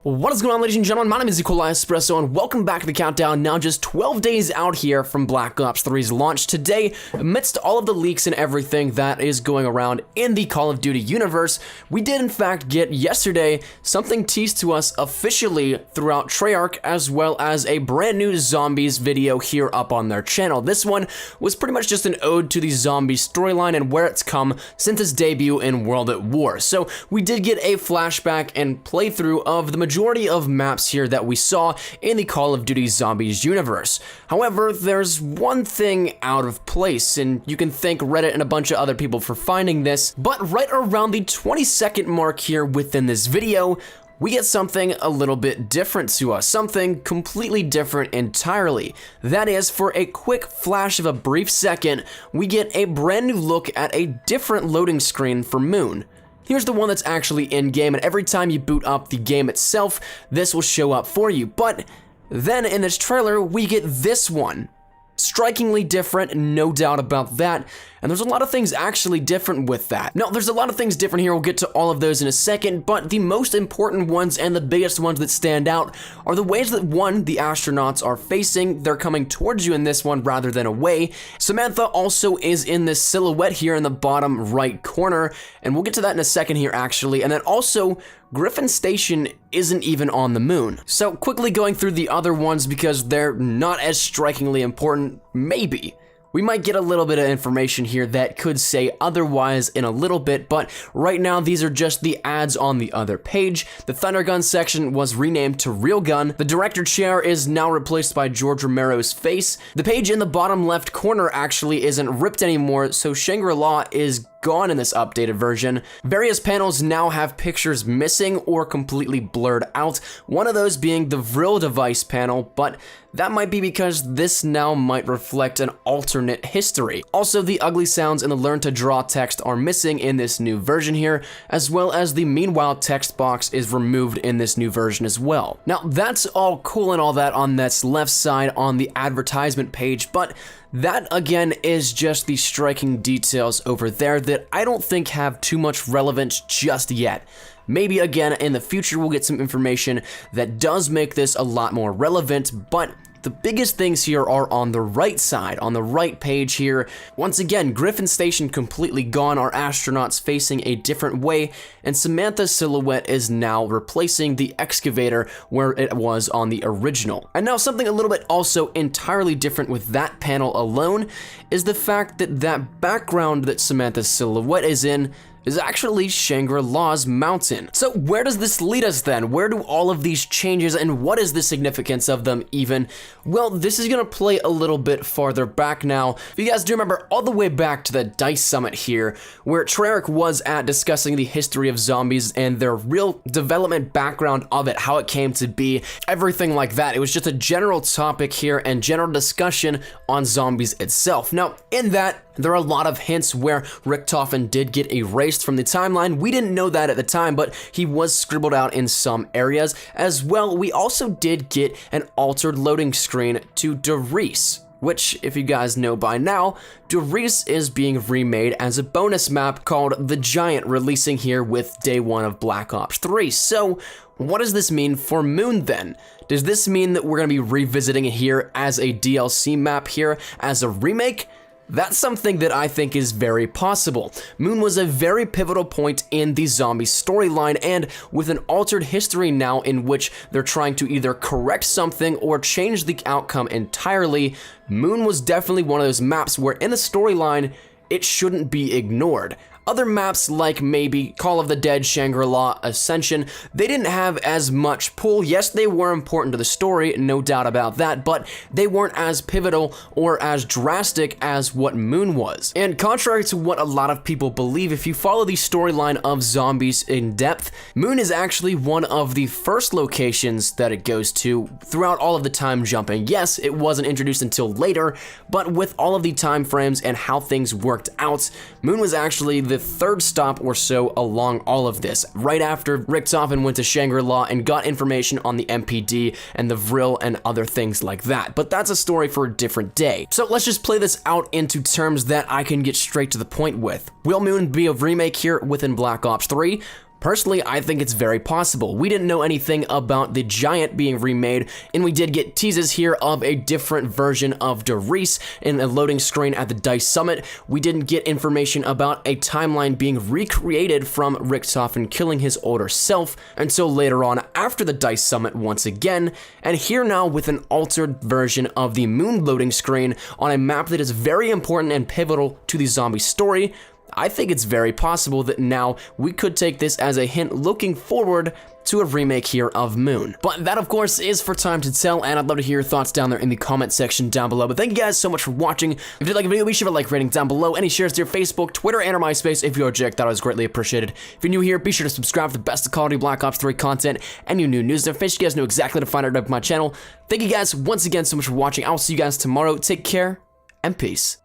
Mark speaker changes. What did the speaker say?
Speaker 1: What is going on, ladies and gentlemen? My name is Espresso, and welcome back to the countdown. Now just 12 days out here from Black Ops 3's launch. Today, amidst all of the leaks and everything that is going around in the Call of Duty universe, we did in fact get yesterday something teased to us officially throughout Treyarch, as well as a brand new Zombies video here up on their channel. This one was pretty much just an ode to the zombie storyline and where it's come since its debut in World at War. So we did get a flashback and playthrough of the majority of maps here that we saw in the Call of Duty Zombies universe. However, there's one thing out of place, and you can thank Reddit and a bunch of other people for finding this, but right around the 20-second mark here within this video, we get something a little bit different to us, something completely different entirely. That is, for a quick flash of a brief second, we get a brand new look at a different loading screen for Moon. Here's the one that's actually in-game, and every time you boot up the game itself, this will show up for you. But then in this trailer, we get this one. Strikingly different, no doubt about that, and there's a lot of things actually different with that. Now, there's a lot of things different here, we'll get to all of those in a second, but the most important ones and the biggest ones that stand out are the ways that, one, the astronauts are facing. They're coming towards you in this one rather than away. Samantha also is in this silhouette here in the bottom right corner, and we'll get to that in a second here actually, and then also, Griffin Station isn't even on the moon. So quickly going through the other ones because they're not as strikingly important, maybe. We might get a little bit of information here that could say otherwise in a little bit, but right now these are just the ads on the other page. The Thunder Gun section was renamed to Real Gun. The director chair is now replaced by George Romero's face. The page in the bottom left corner actually isn't ripped anymore, so Shangri-La is gone in this updated version. Various panels now have pictures missing or completely blurred out, one of those being the Vril device panel, but that might be because this now might reflect an alternate history. Also, the ugly sounds and the learn to draw text are missing in this new version here, as well as the meanwhile text box is removed in this new version as well. Now, that's all cool and all that on this left side on the advertisement page, but that, again, is just the striking details over there that I don't think have too much relevance just yet. Maybe, again, in the future we'll get some information that does make this a lot more relevant, but the biggest things here are on the right side, on the right page here. Once again, Griffin Station completely gone, our astronauts facing a different way, and Samantha's silhouette is now replacing the excavator where it was on the original. And now something a little bit also entirely different with that panel alone is the fact that that background that Samantha's silhouette is in is actually Shangri-La's mountain. So where does this lead us then? Where do all of these changes and what is the significance of them even? Well, this is gonna play a little bit farther back now. If you guys do remember all the way back to the DICE Summit here, where Treyarch was at discussing the history of zombies and their real development background of it, how it came to be, everything like that. It was just a general topic here and general discussion on zombies itself. Now, in that, there are a lot of hints where Richtofen did get erased from the timeline. We didn't know that at the time, but he was scribbled out in some areas. As well, we also did get an altered loading screen to Doris, which, if you guys know by now, Doris is being remade as a bonus map called The Giant, releasing here with day one of Black Ops 3. So, what does this mean for Moon then? Does this mean that we're going to be revisiting it here as a DLC map here, as a remake? That's something that I think is very possible. Moon was a very pivotal point in the zombie storyline, and with an altered history now in which they're trying to either correct something or change the outcome entirely, Moon was definitely one of those maps where in the storyline, it shouldn't be ignored. Other maps like maybe Call of the Dead, Shangri-La, Ascension, they didn't have as much pull. Yes, they were important to the story, no doubt about that, but they weren't as pivotal or as drastic as what Moon was. And contrary to what a lot of people believe, if you follow the storyline of zombies in depth, Moon is actually one of the first locations that it goes to throughout all of the time jumping. Yes, it wasn't introduced until later, but with all of the time frames and how things worked out, Moon was actually the third stop or so along all of this, right after Richtofen went to Shangri-La and got information on the MPD and the Vril and other things like that. But that's a story for a different day. So let's just play this out into terms that I can get straight to the point with. Will Moon be a remake here within Black Ops 3? Personally, I think it's very possible. We didn't know anything about the Giant being remade, and we did get teases here of a different version of Darius in a loading screen at the DICE Summit. We didn't get information about a timeline being recreated from Richtofen killing his older self until later on after the DICE Summit once again, and here now with an altered version of the moon loading screen on a map that is very important and pivotal to the zombie story. I think it's very possible that now we could take this as a hint looking forward to a remake here of Moon. But that, of course, is for time to tell, and I'd love to hear your thoughts down there in the comment section down below. But thank you guys so much for watching. If you did like the video, be sure to like rating down below. Any shares to your Facebook, Twitter, and or MySpace if you are Jake, that was greatly appreciated. If you're new here, be sure to subscribe for the best of quality Black Ops 3 content and new news notifications. You guys know exactly how to find out about my channel. Thank you guys once again so much for watching. I'll see you guys tomorrow. Take care, and peace.